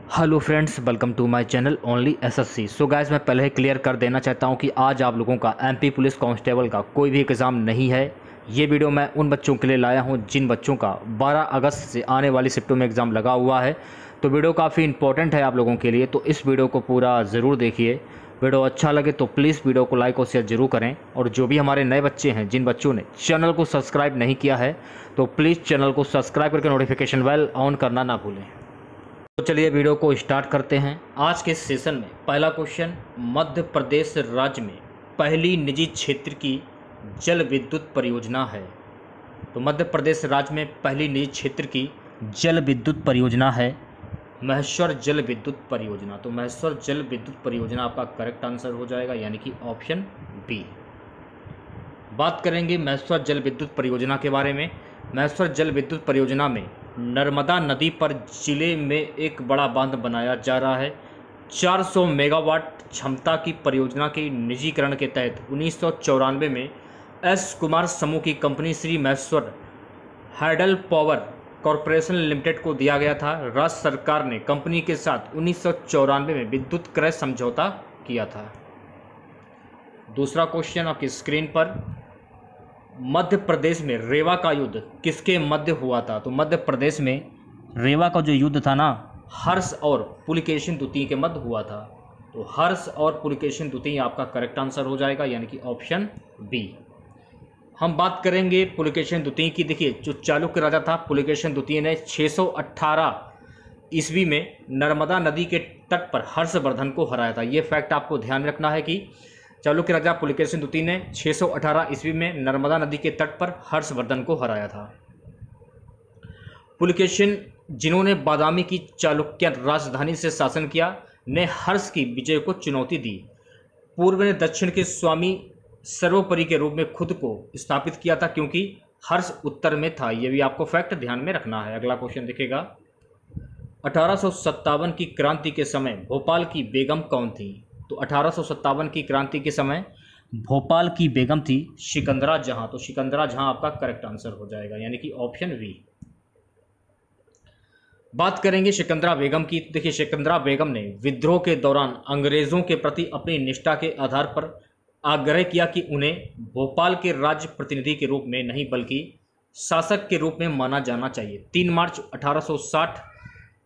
Hello friends, welcome to my channel only SSC. So guys, मैं पहले ही clear कर देना चाहता हूं कि आज आप लोगों का एमपी पुलिस कांस्टेबल का कोई भी एग्ज़ाम नहीं है। ये वीडियो मैं उन बच्चों के लिए लाया हूं जिन बच्चों का 12 अगस्त से आने वाली शिफ्टों में एग्ज़ाम लगा हुआ है। तो वीडियो काफ़ी इंपॉर्टेंट है आप लोगों के लिए, तो इस वीडियो को पूरा ज़रूर देखिए। वीडियो अच्छा लगे तो प्लीज़ वीडियो को लाइक और शेयर जरूर करें। और जो भी हमारे नए बच्चे हैं, जिन बच्चों ने चैनल को सब्सक्राइब नहीं किया है, तो प्लीज़ चैनल को सब्सक्राइब करके नोटिफिकेशन बेल ऑन करना ना भूलें। तो चलिए वीडियो को स्टार्ट करते हैं। आज के सेशन में पहला क्वेश्चन, मध्य प्रदेश राज्य में पहली निजी क्षेत्र की जल विद्युत परियोजना है। तो मध्य प्रदेश राज्य में पहली निजी क्षेत्र की जल विद्युत परियोजना है महेश्वर जल विद्युत परियोजना। तो महेश्वर जल विद्युत परियोजना आपका करेक्ट आंसर हो जाएगा, यानी कि ऑप्शन बी। बात करेंगे महेश्वर जल विद्युत परियोजना के बारे में। महेश्वर जल विद्युत परियोजना में नर्मदा नदी पर जिले में एक बड़ा बांध बनाया जा रहा है। 400 मेगावाट क्षमता की परियोजना के निजीकरण के तहत 1994 में एस कुमार समूह की company Shri Maheshwar hydel power corporation limited को दिया गया था। राज्य सरकार ने कंपनी के साथ 1994 में विद्युत क्रय समझौता किया था। दूसरा क्वेश्चन आपकी स्क्रीन पर, मध्य प्रदेश में रेवा का युद्ध किसके मध्य हुआ था। तो मध्य प्रदेश में रेवा का जो युद्ध था ना, हर्ष और पुलकेशिन द्वितीय के मध्य हुआ था। तो हर्ष और पुलकेशिन द्वितीय आपका करेक्ट आंसर हो जाएगा, यानी कि ऑप्शन बी। हम बात करेंगे पुलकेशिन द्वितीय की। देखिए, जो चालुक्य राजा था पुलकेशिन द्वितीय ने 618 ईस्वी में नर्मदा नदी के तट पर हर्षवर्धन को हराया था। ये फैक्ट आपको ध्यान में रखना है कि चालुक्य राजा पुलकेशिन द्वितीय ने 618 ईस्वी में नर्मदा नदी के तट पर हर्षवर्धन को हराया था। पुलकेशिन, जिन्होंने बादामी की चालुक्य राजधानी से शासन किया, ने हर्ष की विजय को चुनौती दी। पूर्व ने दक्षिण के स्वामी सर्वोपरि के रूप में खुद को स्थापित किया था, क्योंकि हर्ष उत्तर में था। यह भी आपको फैक्ट ध्यान में रखना है। अगला क्वेश्चन देखिएगा, 1857 की क्रांति के समय भोपाल की बेगम कौन थी। तो 1857 की क्रांति के समय भोपाल की बेगम थी सिकंदरा जहां। तो सिकंदरा जहां आपका करेक्ट आंसर हो जाएगा, यानी कि ऑप्शन बी। बात करेंगे सिकंदरा बेगम की। देखिए, सिकंदरा बेगम ने विद्रोह के दौरान अंग्रेजों के प्रति अपनी निष्ठा के आधार पर आग्रह किया कि उन्हें भोपाल के राज्य प्रतिनिधि के रूप में नहीं बल्कि शासक के रूप में माना जाना चाहिए। 3 मार्च 1860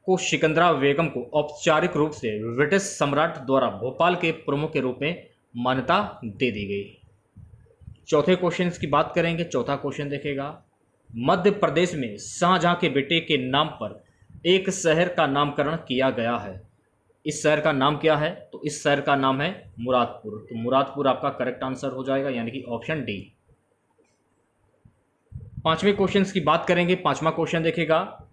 को सिकंदरा बेगम को औपचारिक रूप से ब्रिटिश सम्राट द्वारा भोपाल के प्रमुख के रूप में मान्यता दे दी गई। चौथे क्वेश्चन की बात करेंगे। चौथा क्वेश्चन देखेगा, मध्य प्रदेश में शाहजहां के बेटे के नाम पर एक शहर का नामकरण किया गया है। इस शहर का नाम क्या है। तो इस शहर का नाम है मुरादपुर। तो मुरादपुर आपका करेक्ट आंसर हो जाएगा, यानी कि ऑप्शन डी। पांचवें क्वेश्चन की बात करेंगे। पांचवा क्वेश्चन देखेगा,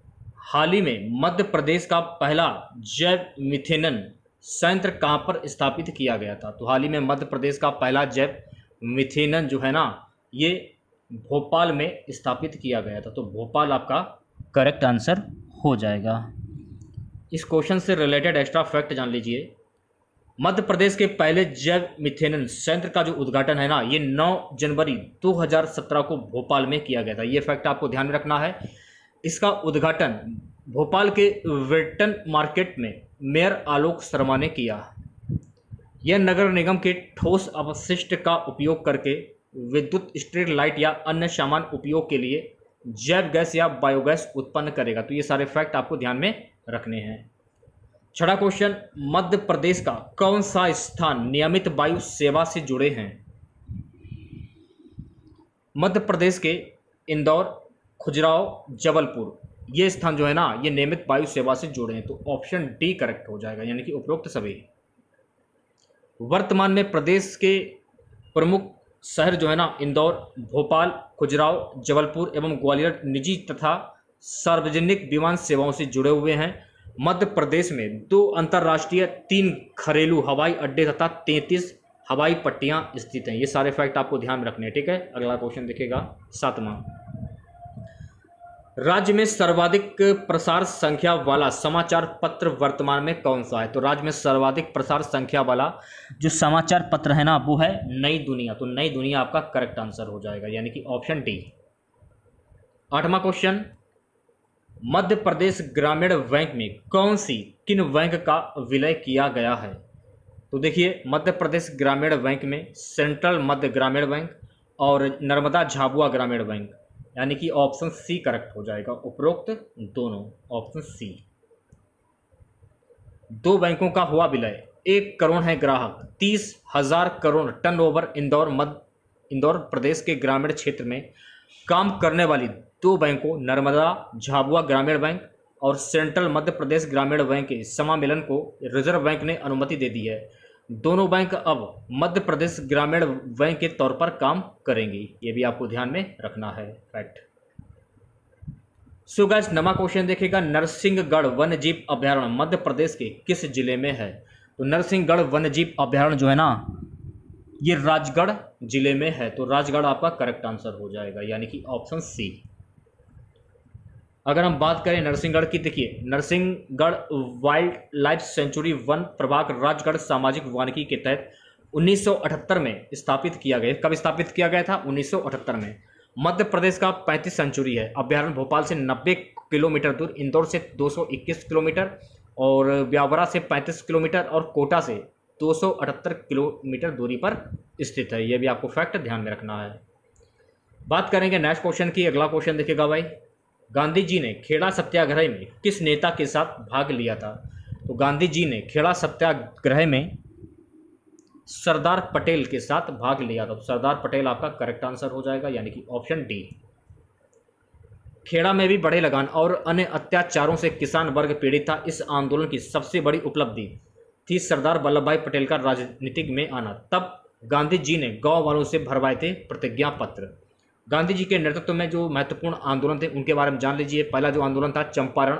हाल ही में मध्य प्रदेश का पहला जैव मिथेनन संयंत्र कहां पर स्थापित किया गया था। तो हाल ही में मध्य प्रदेश का पहला जैव मिथेनन जो है ना, ये भोपाल में स्थापित किया गया था। तो भोपाल आपका करेक्ट आंसर हो जाएगा। इस क्वेश्चन से रिलेटेड एक्स्ट्रा फैक्ट जान लीजिए। मध्य प्रदेश के पहले जैव मिथेनन संयंत्र का जो उद्घाटन है ना, ये 9 जनवरी 2017 को भोपाल में किया गया था। ये फैक्ट आपको ध्यान में रखना है। इसका उद्घाटन भोपाल के वेटन मार्केट में मेयर आलोक शर्मा ने किया। यह नगर निगम के ठोस अपशिष्ट का उपयोग करके विद्युत स्ट्रीट लाइट या अन्य सामान्य उपयोग के लिए जैव गैस या बायोगैस उत्पन्न करेगा। तो ये सारे फैक्ट आपको ध्यान में रखने हैं। छठा क्वेश्चन, मध्य प्रदेश का कौन सा स्थान नियमित वायु सेवा से जुड़े हैं। मध्य प्रदेश के इंदौर, खजुराहो, जबलपुर, ये स्थान जो है ना, ये नियमित वायु सेवा से जुड़े हैं। तो ऑप्शन डी करेक्ट हो जाएगा, यानी कि उपरोक्त सभी। वर्तमान में प्रदेश के प्रमुख शहर जो है ना, इंदौर, भोपाल, खजुराहो, जबलपुर एवं ग्वालियर निजी तथा सार्वजनिक विमान सेवाओं से जुड़े हुए हैं। मध्य प्रदेश में 2 अंतर्राष्ट्रीय, 3 घरेलू हवाई अड्डे तथा 33 हवाई पट्टियां स्थित हैं। ये सारे फैक्ट आपको ध्यान में रखने हैं, ठीक है। अगला क्वेश्चन देखिएगा, 7वां, राज्य में सर्वाधिक प्रसार संख्या वाला समाचार पत्र वर्तमान में कौन सा है। तो राज्य में सर्वाधिक प्रसार संख्या वाला जो समाचार पत्र है ना, वो है नई दुनिया। तो नई दुनिया आपका करेक्ट आंसर हो जाएगा, यानी कि option D. 8वां question, Madhya Pradesh ग्रामीण बैंक में किन बैंक का विलय किया गया है? तो देखिए, मध्य प्रदेश ग्रामीण बैंक में सेंट्रल मध्य ग्रामीण बैंक और नर्मदा झाबुआ ग्रामीण बैंक, यानी कि ऑप्शन सी करेक्ट हो जाएगा। उपरोक्त दोनों, ऑप्शन सी। दो बैंकों का हुआ विलय। 1 करोड़ है ग्राहक, 30,000 करोड़ टर्नओवर। इंदौर प्रदेश के ग्रामीण क्षेत्र में काम करने वाली दो बैंकों नर्मदा झाबुआ ग्रामीण बैंक और सेंट्रल मध्य प्रदेश ग्रामीण बैंक के समामेलन को रिजर्व बैंक ने अनुमति दे दी है। दोनों बैंक अब मध्य प्रदेश ग्रामीण बैंक के तौर पर काम करेंगी। ये भी आपको ध्यान में रखना है, फैक्ट। सो गाइस, नवा क्वेश्चन देखेगा। नरसिंहगढ़ वन्यजीव अभ्यारण्य मध्य प्रदेश के किस जिले में है? तो नरसिंहगढ़ वन्यजीव अभ्यारण्य जो है ना, ये राजगढ़ जिले में है। तो राजगढ़ आपका करेक्ट आंसर हो जाएगा, यानी कि ऑप्शन सी। अगर हम बात करें नरसिंहगढ़ की, देखिए Narsinghgarh wild life sanctuary one प्रभाग राजगढ़ सामाजिक वानिकी के तहत 1978 में स्थापित किया गया। कब स्थापित किया गया था? 1978 में। मध्य प्रदेश का 35 सेंचुरी है। अभ्यारण्य भोपाल से 90 किलोमीटर दूर, इंदौर से 221 किलोमीटर और ब्यावरा से 35 किलोमीटर और कोटा से 278 किलोमीटर दूरी पर स्थित है। यह भी आपको फैक्ट ध्यान में रखना है। बात करेंगे नेक्स्ट क्वेश्चन की। अगला क्वेश्चन देखिएगा भाई। गांधी जी ने खेड़ा सत्याग्रह में किस नेता के साथ भाग लिया था? तो गांधी जी ने खेड़ा सत्याग्रह में सरदार पटेल के साथ भाग लिया था। तो सरदार पटेल आपका करेक्ट आंसर हो जाएगा, यानी कि ऑप्शन डी। खेड़ा में भी बड़े लगान और अन्य अत्याचारों से किसान वर्ग पीड़ित था। इस आंदोलन की सबसे बड़ी उपलब्धि थी सरदार वल्लभ भाई पटेल का राजनीतिक में आना। तब गांधी जी ने गांव वालों से भरवाए थे प्रतिज्ञा पत्र। गांधी जी के नेतृत्व में जो महत्वपूर्ण आंदोलन थे उनके बारे में जान लीजिए। पहला जो आंदोलन था चंपारण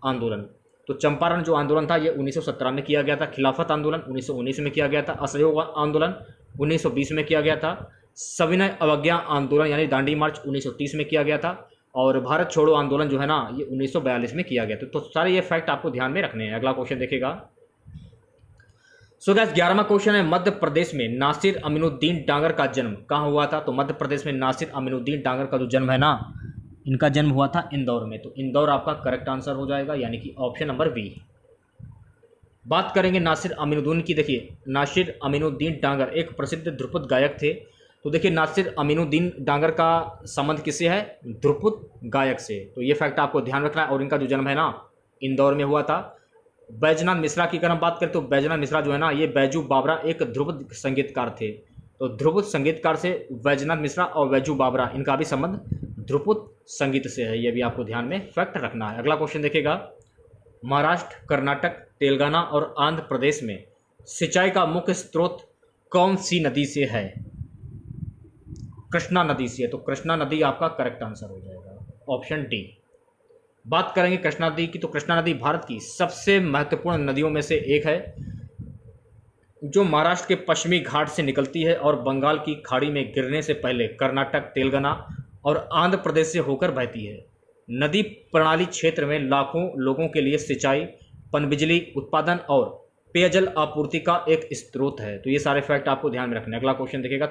आंदोलन। तो चंपारण जो आंदोलन था ये 1917 में किया गया था। खिलाफत आंदोलन 1919 में किया गया था। असहयोग आंदोलन 1920 में किया गया था। सविनय अवज्ञा आंदोलन यानी दांडी मार्च 1930 में किया गया था। और भारत छोड़ो आंदोलन जो है ना, ये 1942 में किया गया था। तो सारे ये फैक्ट आपको ध्यान में रखने हैं। अगला क्वेश्चन देखेगा। सो गाइस, 11वां क्वेश्चन है। मध्य प्रदेश में नासिर अमीनुद्दीन डांगर का जन्म कहाँ हुआ था? तो मध्य प्रदेश में नासिर अमीनुद्दीन डांगर का जो जन्म है ना, इनका जन्म हुआ था इंदौर में। तो इंदौर आपका करेक्ट आंसर हो जाएगा, यानी कि ऑप्शन नंबर बी। बात करेंगे नासिर अमीनुद्दीन की। देखिए, नासिर अमीनुद्दीन डांगर एक प्रसिद्ध ध्रुपद गायक थे। तो देखिए, नासिर अमीनुद्दीन डांगर का संबंध किससे है? ध्रुपद गायक से। तो ये फैक्ट आपको ध्यान रखना है। और इनका जो जन्म है ना, इंदौर में हुआ था। बैजनाथ मिश्रा की अगर हम बात करें तो बैजनाथ मिश्रा जो है ना, ये बैजू बाबरा एक ध्रुपद संगीतकार थे। तो ध्रुपद संगीतकार से बैजनाथ मिश्रा और बैजू बाबरा, इनका भी संबंध ध्रुपद संगीत से है। यह भी आपको ध्यान में फैक्ट रखना है। अगला क्वेश्चन देखिएगा। महाराष्ट्र, कर्नाटक, तेलंगाना और आंध्र प्रदेश में सिंचाई का मुख्य स्रोत कौन सी नदी से है? कृष्णा नदी से है। तो कृष्णा नदी आपका करेक्ट आंसर हो जाएगा, ऑप्शन डी। बात करेंगे कृष्णा नदी की। तो कृष्णा नदी भारत की सबसे महत्वपूर्ण नदियों में से एक है, जो महाराष्ट्र के पश्चिमी घाट से निकलती है और बंगाल की खाड़ी में गिरने से पहले कर्नाटक, तेलंगाना और आंध्र प्रदेश से होकर बहती है। नदी प्रणाली क्षेत्र में लाखों लोगों के लिए सिंचाई, पनबिजली उत्पादन और पेयजल आपूर्ति का एक स्रोत है। तो ये सारे फैक्ट आपको ध्यान में रखना है। अगला क्वेश्चन देखिएगा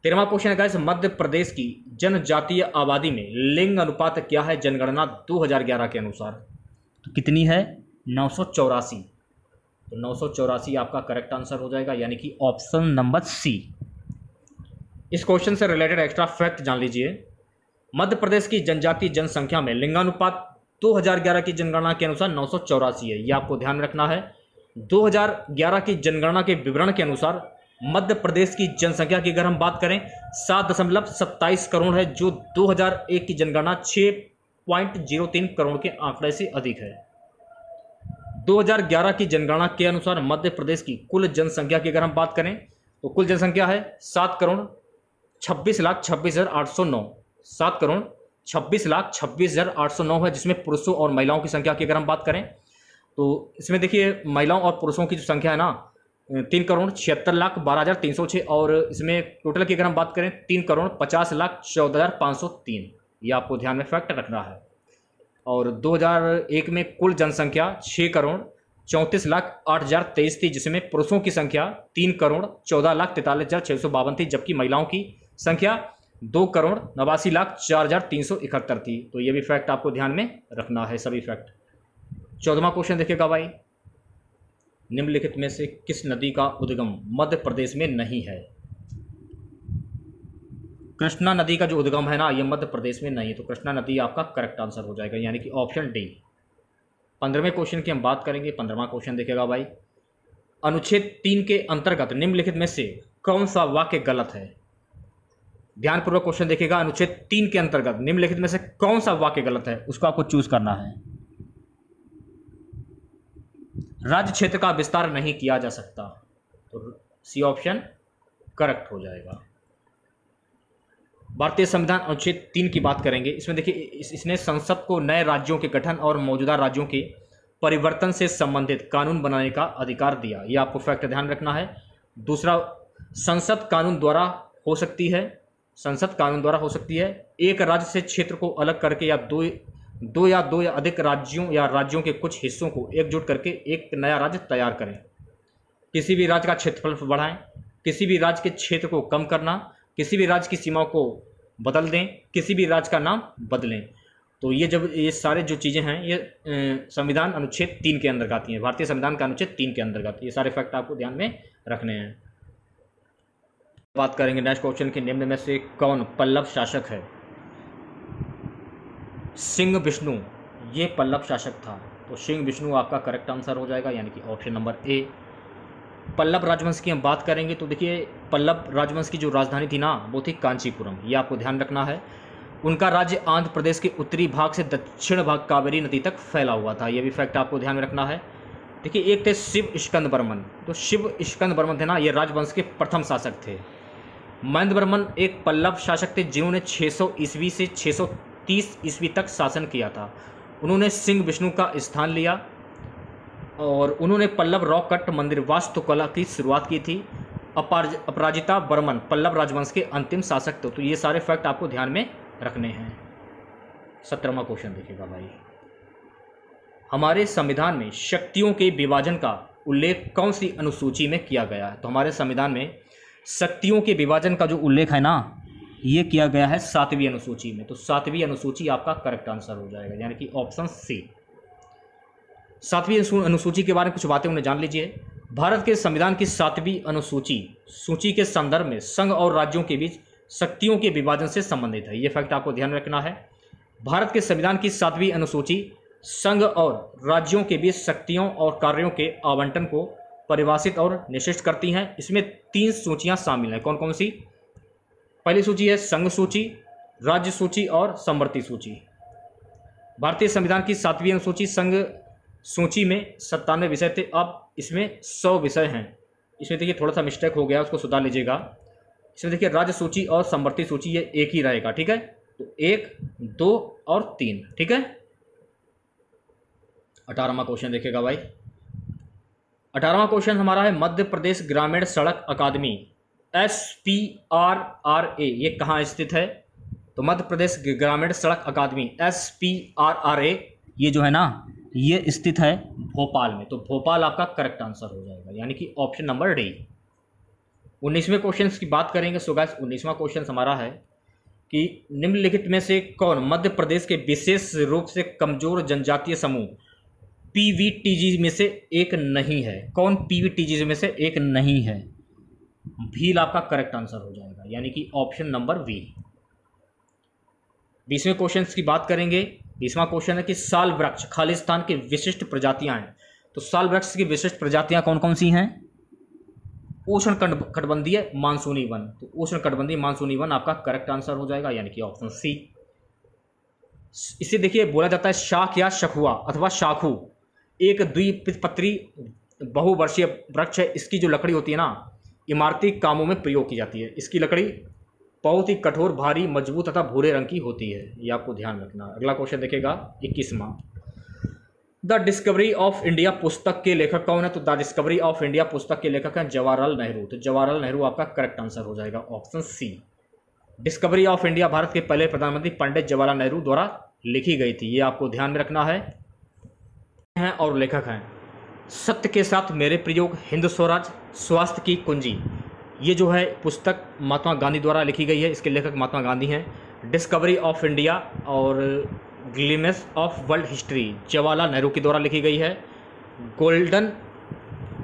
13वां क्वेश्चन है गाइस। मध्य प्रदेश की जनजातीय आबादी में लिंग अनुपात क्या है जनगणना 2011 के अनुसार? तो कितनी है? 984। तो 984 आपका करेक्ट आंसर हो जाएगा, यानी कि ऑप्शन नंबर सी। इस क्वेश्चन से रिलेटेड एक्स्ट्रा फैक्ट जान लीजिए। मध्य प्रदेश की जनजातीय जनसंख्या में लिंगानुपात 2011 की जनगणना के अनुसार 984 है। यह आपको ध्यान में रखना है। 2011 की जनगणना के विवरण के अनुसार मध्य प्रदेश की जनसंख्या की अगर हम बात करें 7.27 करोड़ है, जो 2001 की जनगणना 6.03 करोड़ के आंकड़े से अधिक है। 2011 की जनगणना के अनुसार मध्य प्रदेश की कुल जनसंख्या की अगर हम बात करें तो कुल जनसंख्या है 7,26,26,809। 7,26,26,809 है, जिसमें पुरुषों और महिलाओं की संख्या की अगर हम बात करें तो इसमें देखिए महिलाओं और पुरुषों की जो संख्या है ना 3,76,12,306 और इसमें टोटल की अगर हम बात करें 3,50,14,503। ये आपको ध्यान में फैक्ट रखना है। और 2001 में कुल जनसंख्या 6,34,08,023 थी, जिसमें पुरुषों की संख्या 3,14,43,652 थी, जबकि महिलाओं की संख्या 2,89,04,371 थी। तो ये भी फैक्ट आपको ध्यान में रखना है, सभी फैक्ट। 14वां क्वेश्चन देखिएगा भाई, निम्नलिखित में से किस नदी का उद्गम मध्य प्रदेश में नहीं है? कृष्णा नदी का जो उद्गम है ना, ये मध्य प्रदेश में नहीं, तो कृष्णा नदी आपका करेक्ट आंसर हो जाएगा, यानी कि ऑप्शन डी। 15वें क्वेश्चन की हम बात करेंगे। 15वां क्वेश्चन देखेगा भाई, अनुच्छेद 3 के अंतर्गत निम्नलिखित में से कौन सा वाक्य गलत है? ध्यानपूर्वक क्वेश्चन देखिएगा। अनुच्छेद 3 के अंतर्गत निम्नलिखित में से कौन सा वाक्य गलत है, उसको आपको चूज करना है। राज्य क्षेत्र का विस्तार नहीं किया जा सकता, तो सी ऑप्शन करेक्ट हो जाएगा। भारतीय संविधान अनुच्छेद 3 की बात करेंगे। इसमें देखिए, इसने संसद को नए राज्यों के गठन और मौजूदा राज्यों के परिवर्तन से संबंधित कानून बनाने का अधिकार दिया। ये आपको फैक्ट ध्यान रखना है। दूसरा, संसद कानून द्वारा हो सकती है, संसद कानून द्वारा हो सकती है। एक राज्य से क्षेत्र को अलग करके या दो या अधिक राज्यों या राज्यों के कुछ हिस्सों को एकजुट करके एक नया राज्य तैयार करें। किसी भी राज्य का क्षेत्रफल बढ़ाएं, किसी भी राज्य के क्षेत्र को कम करना, किसी भी राज्य की सीमाओं को बदल दें, किसी भी राज्य का नाम बदलें। तो ये सारे जो चीज़ें हैं ये संविधान अनुच्छेद 3 के अंदर आती हैं। भारतीय संविधान का अनुच्छेद 3 के अंतर्गत ये सारे फैक्ट आपको ध्यान में रखने हैं। बात करेंगे नेक्स्ट क्वेश्चन के, निम्न में से कौन पल्लव शासक है? सिंह विष्णु ये पल्लव शासक था, तो सिंह विष्णु आपका करेक्ट आंसर हो जाएगा, यानी कि ऑप्शन नंबर ए। पल्लव राजवंश की हम बात करेंगे तो देखिए, पल्लव राजवंश की जो राजधानी थी ना, वो थी कांचीपुरम। ये आपको ध्यान रखना है। उनका राज्य आंध्र प्रदेश के उत्तरी भाग से दक्षिण भाग कावेरी नदी तक फैला हुआ था। ये भी फैक्ट आपको ध्यान में रखना है। देखिए, एक थे शिव स्कंद बर्मन, तो शिव स्कंद बर्मन थे ना, ये राजवंश के प्रथम शासक थे। महेंद्र बर्मन एक पल्लव शासक थे जिन्होंने 600 ईस्वी से 630 ईस्वी तक शासन किया था। उन्होंने सिंह विष्णु का स्थान लिया और उन्होंने पल्लव रॉक कट मंदिर वास्तुकला की शुरुआत की थी। अपराजिता बर्मन पल्लव राजवंश के अंतिम शासक थे। तो ये सारे फैक्ट आपको ध्यान में रखने हैं। 17वां क्वेश्चन देखिएगा भाई, हमारे संविधान में शक्तियों के विभाजन का उल्लेख कौन सी अनुसूची में किया गया है? तो हमारे संविधान में शक्तियों के विभाजन का जो उल्लेख है ना, ये किया गया है 7वीं अनुसूची में। तो 7वीं अनुसूची आपका करेक्ट आंसर हो जाएगा, यानी कि ऑप्शन सी। 7वीं अनुसूची के बारे में कुछ बातें उन्हें जान लीजिए। भारत के संविधान की 7वीं अनुसूची सूची के संदर्भ में संघ और राज्यों के बीच शक्तियों के विभाजन से संबंधित है। ये फैक्ट आपको ध्यान रखना है। भारत के संविधान की 7वीं अनुसूची संघ और राज्यों के बीच शक्तियों और कार्यों के आवंटन को परिभाषित और निश्चित करती हैं। इसमें 3 सूचियां शामिल हैं। कौन कौन सी? पहली सूची है संघ सूची, राज्य सूची और समवर्ती सूची। भारतीय संविधान की 7वीं अनुसूची संघ सूची में 97 विषय थे, अब इसमें 100 विषय हैं। इसमें देखिए थोड़ा सा मिस्टेक हो गया, उसको सुधार लीजिएगा। इसमें देखिए राज्य सूची और समवर्ती सूची ये एक ही रहेगा, ठीक है। तो 1, 2 और 3, ठीक है। 18वां क्वेश्चन देखिएगा भाई। 18वां क्वेश्चन हमारा है मध्य प्रदेश ग्रामीण सड़क अकादमी SPRRA ये कहाँ स्थित है? तो मध्य प्रदेश ग्रामीण सड़क अकादमी SPRRA ये जो है ना, ये स्थित है भोपाल में। तो भोपाल आपका करेक्ट आंसर हो जाएगा, यानी कि ऑप्शन नंबर डी। 19वें क्वेश्चन की बात करेंगे। सो गाइस 19वां क्वेश्चन हमारा है कि निम्नलिखित में से कौन मध्य प्रदेश के विशेष रूप से कमजोर जनजातीय समूह PVTG में से एक नहीं है? कौन PVTG में से एक नहीं है? भील आपका करेक्ट आंसर हो जाएगा, यानी कि ऑप्शन नंबर बी। 20वें क्वेश्चन की बात करेंगे। 20वां क्वेश्चन है कि साल वृक्ष खालिस्तान की विशिष्ट प्रजातियां हैं। तो साल वृक्ष की विशिष्ट प्रजातियां कौन कौन सी हैं? उष्ण कटिबंधीय मानसूनी वन। तो उष्ण कटिबंधीय मानसूनी वन आपका करेक्ट आंसर हो जाएगा, यानी कि ऑप्शन सी। इसे देखिए बोला जाता है शाख या शखुआ अथवा शाखू, एक द्विपत्री बहुवर्षीय वृक्ष है। इसकी जो लकड़ी होती है ना, इमारती कामों में प्रयोग की जाती है। इसकी लकड़ी बहुत ही कठोर, भारी, मजबूत तथा भूरे रंग की होती है। ये आपको ध्यान रखना। अगला क्वेश्चन देखेगा 21वां। द डिस्कवरी ऑफ इंडिया पुस्तक के लेखक कौन है? तो द डिस्कवरी ऑफ इंडिया पुस्तक के लेखक हैं जवाहरलाल नेहरू। तो जवाहरलाल नेहरू आपका करेक्ट आंसर हो जाएगा, option C. Discovery of India भारत के पहले प्रधानमंत्री पंडित जवाहरलाल नेहरू द्वारा लिखी गई थी। ये आपको ध्यान में रखना है। और लेखक हैं सत्य के साथ मेरे प्रयोग, हिंद स्वराज, स्वास्थ्य की कुंजी, ये जो है पुस्तक महात्मा गांधी द्वारा लिखी गई है, इसके लेखक महात्मा गांधी हैं। डिस्कवरी ऑफ इंडिया और glimpse of world history Jawaharlal Nehru के द्वारा लिखी गई है। Golden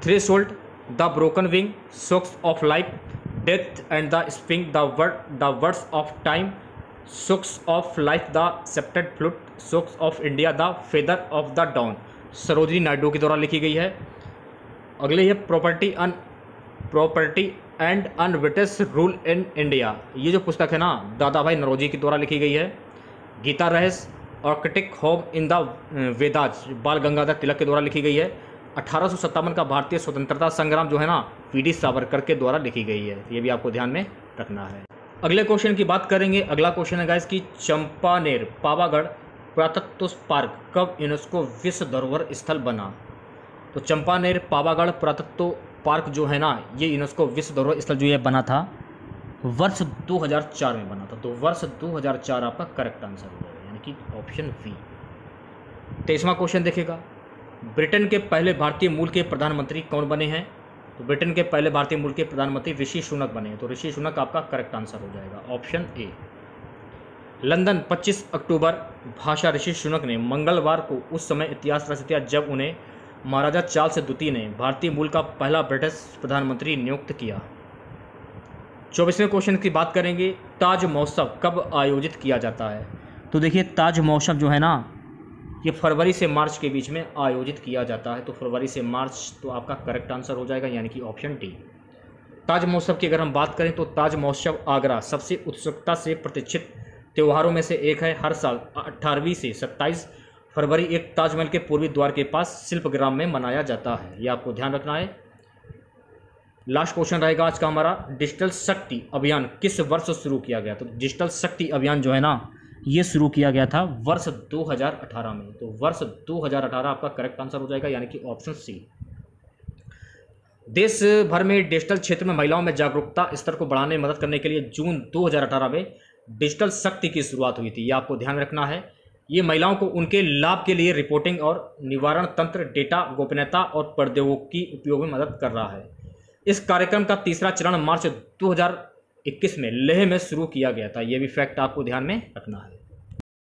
threshold, the broken wing, socks of life, death and the spring, the words of time, socks of life, the septate flute, socks of India, the feather of the down Sarojini Naidu के द्वारा लिखी गई है। अगले है property and un-British rule in India. ये जो पुस्तक है ना, दादा भाई नौरोजी के द्वारा लिखी गई है। गीता रहस्य, Arctic home in the Vedas, बाल गंगाधर तिलक के द्वारा लिखी गई है। 1857 का भारतीय स्वतंत्रता संग्राम जो है ना, पीडी सावरकर के द्वारा लिखी गई है। ये भी आपको ध्यान में रखना है। अगले क्वेश्चन की बात करेंगे। अगला क्वेश्चन है गाइस कि चंपानेर पावागढ़ पुरातत्व पार्क कब यूनेस्को विश्व धरोहर स्थल बना। तो चंपानेर पावागढ़ पुरातत्व पार्क जो है ना, ये यूनेस्को विश्व धरोहर स्थल जो ये बना था वर्ष 2004 में बना था। तो वर्ष 2004 आपका करेक्ट आंसर हो जाएगा, यानी कि ऑप्शन बी। 23वां क्वेश्चन देखेगा, ब्रिटेन के पहले भारतीय मूल के प्रधानमंत्री कौन बने हैं। तो ब्रिटेन के पहले भारतीय मूल के प्रधानमंत्री ऋषि सुनक बने हैं। तो ऋषि सुनक आपका करेक्ट आंसर हो जाएगा, ऑप्शन ए। लंदन 25 अक्टूबर भाषा ऋषि सुनक ने मंगलवार को उस समय इतिहास रच दिया जब उन्हें महाराजा चार्ल्स द्वितीय ने भारतीय मूल का पहला ब्रिटिश प्रधानमंत्री नियुक्त किया। 24वें क्वेश्चन की बात करेंगे, ताज महोत्सव कब आयोजित किया जाता है। तो देखिए ताज महोत्सव जो है ना, ये फरवरी से मार्च के बीच में आयोजित किया जाता है। तो फरवरी से मार्च तो आपका करेक्ट आंसर हो जाएगा, यानी कि ऑप्शन डी। ताज महोत्सव की अगर हम बात करें तो ताज महोत्सव आगरा सबसे उत्सुकता से प्रतीक्षित त्योहारों में से एक है। हर साल 18वीं से 27 फरवरी एक ताजमहल के पूर्वी द्वार के पास शिल्पग्राम में मनाया जाता है। यह आपको ध्यान रखना है। लास्ट क्वेश्चन रहेगा आज का हमारा, डिजिटल शक्ति अभियान किस वर्ष शुरू किया गया। तो डिजिटल शक्ति अभियान जो है ना, ये शुरू किया गया था वर्ष 2018 में। तो वर्ष 2018 आपका करेक्ट आंसर हो जाएगा, यानी कि ऑप्शन सी। देश भर में डिजिटल क्षेत्र में महिलाओं में जागरूकता स्तर को बढ़ाने में मदद करने के लिए जून 2018 में डिजिटल शक्ति की शुरुआत हुई थी। ये आपको ध्यान रखना है। ये महिलाओं को उनके लाभ के लिए रिपोर्टिंग और निवारण तंत्र, डेटा गोपनीयता और प्रौद्योगिकी उपयोग में मदद कर रहा है। इस कार्यक्रम का तीसरा चरण मार्च 2021 में लेह में शुरू किया गया था। यह भी फैक्ट आपको ध्यान में रखना है।